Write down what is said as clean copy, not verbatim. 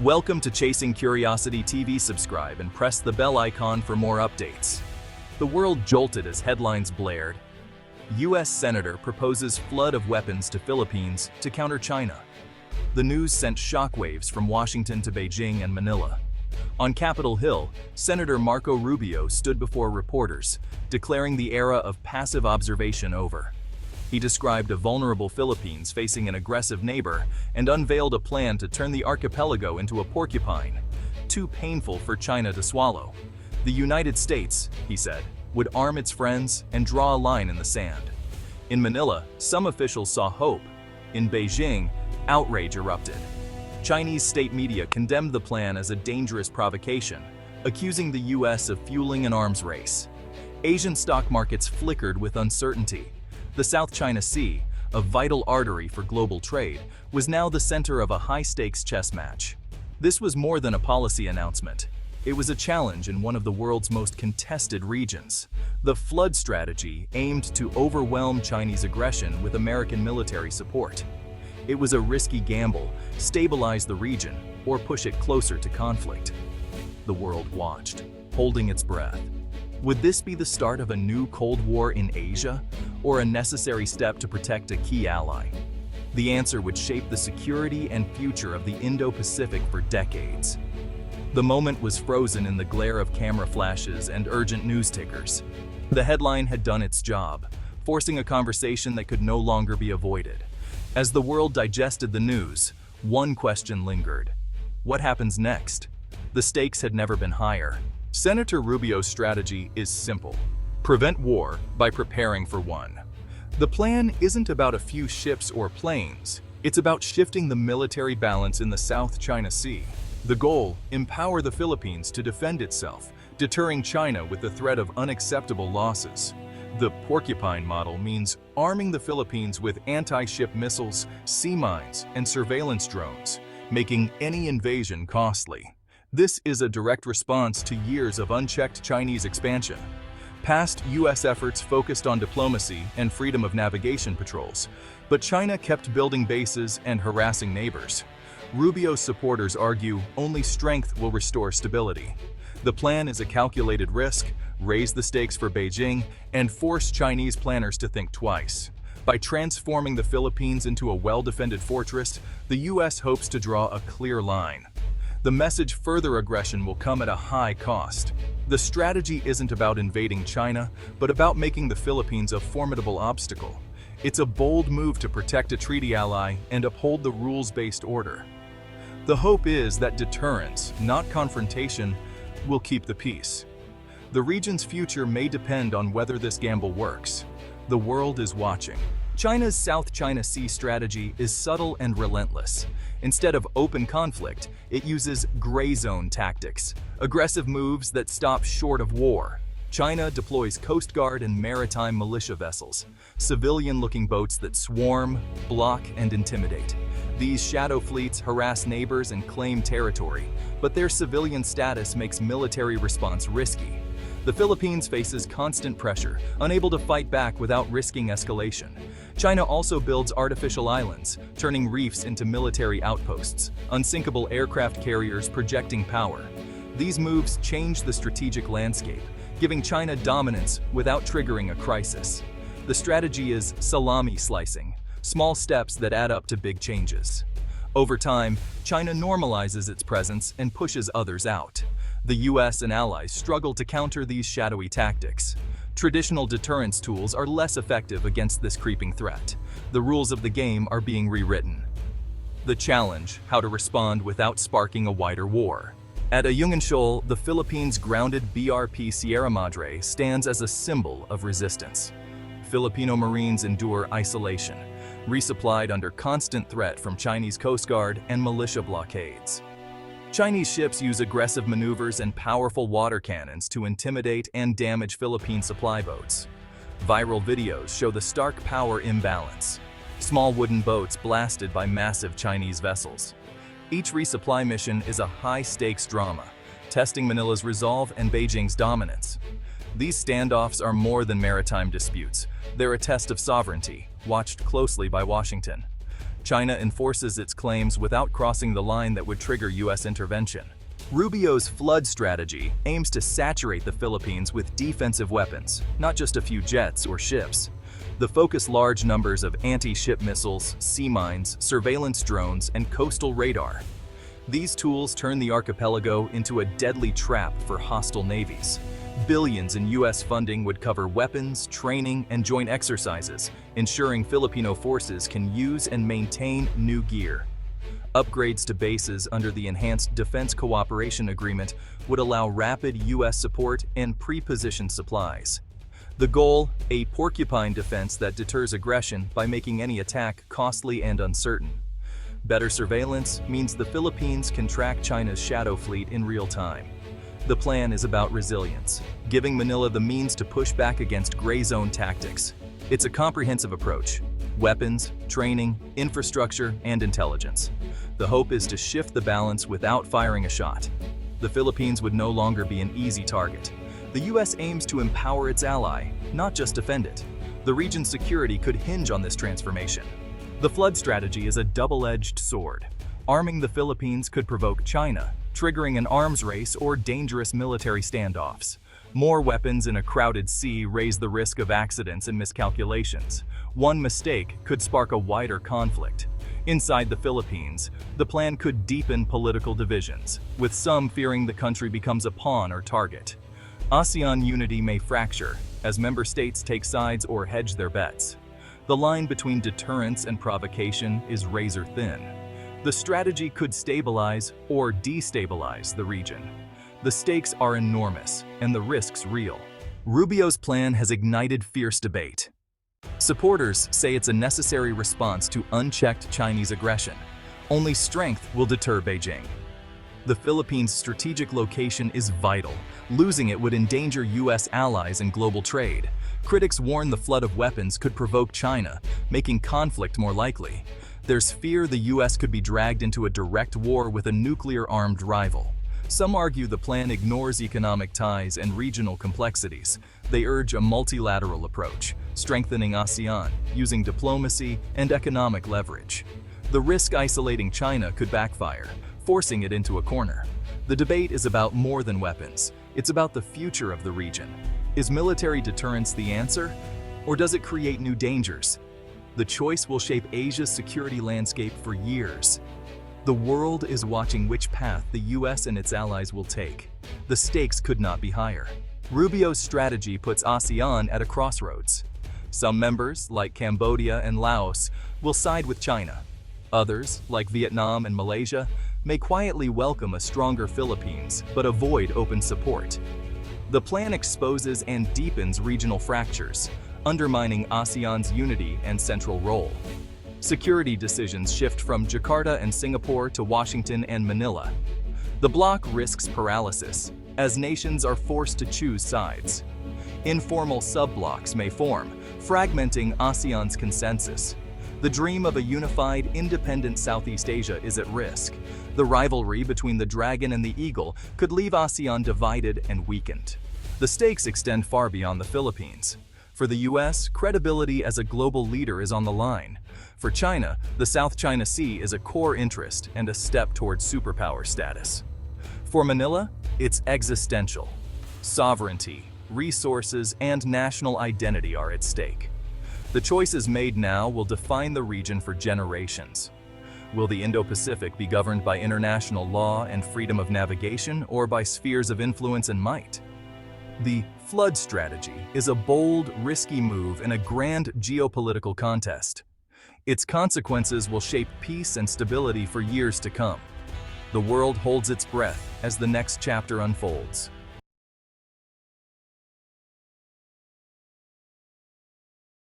Welcome to Chasing Curiosity TV. Subscribe and press the bell icon for more updates. The world jolted as headlines blared. U.S. Senator proposes flood of weapons to Philippines to counter China. The news sent shockwaves from Washington to Beijing and Manila. On Capitol Hill, Senator Marco Rubio stood before reporters, declaring the era of passive observation over. He described a vulnerable Philippines facing an aggressive neighbor and unveiled a plan to turn the archipelago into a porcupine, too painful for China to swallow. The United States, he said, would arm its friends and draw a line in the sand. In Manila, some officials saw hope. In Beijing, outrage erupted. Chinese state media condemned the plan as a dangerous provocation, accusing the U.S. of fueling an arms race. Asian stock markets flickered with uncertainty. The South China Sea, a vital artery for global trade, was now the center of a high-stakes chess match. This was more than a policy announcement. It was a challenge in one of the world's most contested regions. The flood strategy aimed to overwhelm Chinese aggression with American military support. It was a risky gamble: stabilize the region or push it closer to conflict. The world watched, holding its breath. Would this be the start of a new Cold War in Asia, or a necessary step to protect a key ally? The answer would shape the security and future of the Indo-Pacific for decades. The moment was frozen in the glare of camera flashes and urgent news tickers. The headline had done its job, forcing a conversation that could no longer be avoided. As the world digested the news, one question lingered: what happens next? The stakes had never been higher. Senator Rubio's strategy is simple: prevent war by preparing for one. The plan isn't about a few ships or planes. It's about shifting the military balance in the South China Sea. The goal: empower the Philippines to defend itself, deterring China with the threat of unacceptable losses. The porcupine model means arming the Philippines with anti-ship missiles, sea mines, and surveillance drones, making any invasion costly. This is a direct response to years of unchecked Chinese expansion. Past U.S. efforts focused on diplomacy and freedom of navigation patrols, but China kept building bases and harassing neighbors. Rubio's supporters argue only strength will restore stability. The plan is a calculated risk: raise the stakes for Beijing and force Chinese planners to think twice. By transforming the Philippines into a well-defended fortress, the U.S. hopes to draw a clear line. The message: further aggression will come at a high cost. The strategy isn't about invading China, but about making the Philippines a formidable obstacle. It's a bold move to protect a treaty ally and uphold the rules-based order. The hope is that deterrence, not confrontation, will keep the peace. The region's future may depend on whether this gamble works. The world is watching. China's South China Sea strategy is subtle and relentless. Instead of open conflict, it uses gray zone tactics, aggressive moves that stop short of war. China deploys Coast Guard and maritime militia vessels, civilian-looking boats that swarm, block, and intimidate. These shadow fleets harass neighbors and claim territory, but their civilian status makes military response risky. The Philippines faces constant pressure, unable to fight back without risking escalation. China also builds artificial islands, turning reefs into military outposts, unsinkable aircraft carriers projecting power. These moves change the strategic landscape, giving China dominance without triggering a crisis. The strategy is salami slicing, small steps that add up to big changes. Over time, China normalizes its presence and pushes others out. The U.S. and allies struggle to counter these shadowy tactics. Traditional deterrence tools are less effective against this creeping threat. The rules of the game are being rewritten. The challenge: how to respond without sparking a wider war. At Ayungin Shoal, the Philippines' grounded BRP Sierra Madre stands as a symbol of resistance. Filipino Marines endure isolation, resupplied under constant threat from Chinese Coast Guard and militia blockades. Chinese ships use aggressive maneuvers and powerful water cannons to intimidate and damage Philippine supply boats. Viral videos show the stark power imbalance: small wooden boats blasted by massive Chinese vessels. Each resupply mission is a high-stakes drama, testing Manila's resolve and Beijing's dominance. These standoffs are more than maritime disputes. They're a test of sovereignty, watched closely by Washington. China enforces its claims without crossing the line that would trigger U.S. intervention. Rubio's flood strategy aims to saturate the Philippines with defensive weapons, not just a few jets or ships. They focus large numbers of anti-ship missiles, sea mines, surveillance drones, and coastal radar. These tools turn the archipelago into a deadly trap for hostile navies. Billions in U.S. funding would cover weapons, training, and joint exercises, ensuring Filipino forces can use and maintain new gear. Upgrades to bases under the Enhanced Defense Cooperation Agreement would allow rapid U.S. support and pre-positioned supplies. The goal, a porcupine defense that deters aggression by making any attack costly and uncertain. Better surveillance means the Philippines can track China's shadow fleet in real time. The plan is about resilience, giving Manila the means to push back against gray zone tactics. It's a comprehensive approach: weapons, training, infrastructure, and intelligence. The hope is to shift the balance without firing a shot. The Philippines would no longer be an easy target. The U.S. aims to empower its ally, not just defend it. The region's security could hinge on this transformation. The flood strategy is a double-edged sword. Arming the Philippines could provoke China, triggering an arms race or dangerous military standoffs. More weapons in a crowded sea raise the risk of accidents and miscalculations. One mistake could spark a wider conflict. Inside the Philippines, the plan could deepen political divisions, with some fearing the country becomes a pawn or target. ASEAN unity may fracture, as member states take sides or hedge their bets. The line between deterrence and provocation is razor thin. The strategy could stabilize or destabilize the region. The stakes are enormous, and the risks real. Rubio's plan has ignited fierce debate. Supporters say it's a necessary response to unchecked Chinese aggression. Only strength will deter Beijing. The Philippines' strategic location is vital. Losing it would endanger U.S. allies and global trade. Critics warn the flood of weapons could provoke China, making conflict more likely. There's fear the U.S. could be dragged into a direct war with a nuclear-armed rival. Some argue the plan ignores economic ties and regional complexities. They urge a multilateral approach, strengthening ASEAN, using diplomacy and economic leverage. The risk isolating China could backfire, forcing it into a corner. The debate is about more than weapons. It's about the future of the region. Is military deterrence the answer, or does it create new dangers? The choice will shape Asia's security landscape for years. The world is watching which path the U.S. and its allies will take. The stakes could not be higher. Rubio's strategy puts ASEAN at a crossroads. Some members, like Cambodia and Laos, will side with China. Others, like Vietnam and Malaysia, may quietly welcome a stronger Philippines but avoid open support. The plan exposes and deepens regional fractures, undermining ASEAN's unity and central role. Security decisions shift from Jakarta and Singapore to Washington and Manila. The bloc risks paralysis, as nations are forced to choose sides. Informal sub-blocs may form, fragmenting ASEAN's consensus. The dream of a unified, independent Southeast Asia is at risk. The rivalry between the dragon and the eagle could leave ASEAN divided and weakened. The stakes extend far beyond the Philippines. For the U.S., credibility as a global leader is on the line. For China, the South China Sea is a core interest and a step toward superpower status. For Manila, it's existential. Sovereignty, resources, and national identity are at stake. The choices made now will define the region for generations. Will the Indo-Pacific be governed by international law and freedom of navigation, or by spheres of influence and might? The flood strategy is a bold, risky move in a grand geopolitical contest. Its consequences will shape peace and stability for years to come. The world holds its breath as the next chapter unfolds.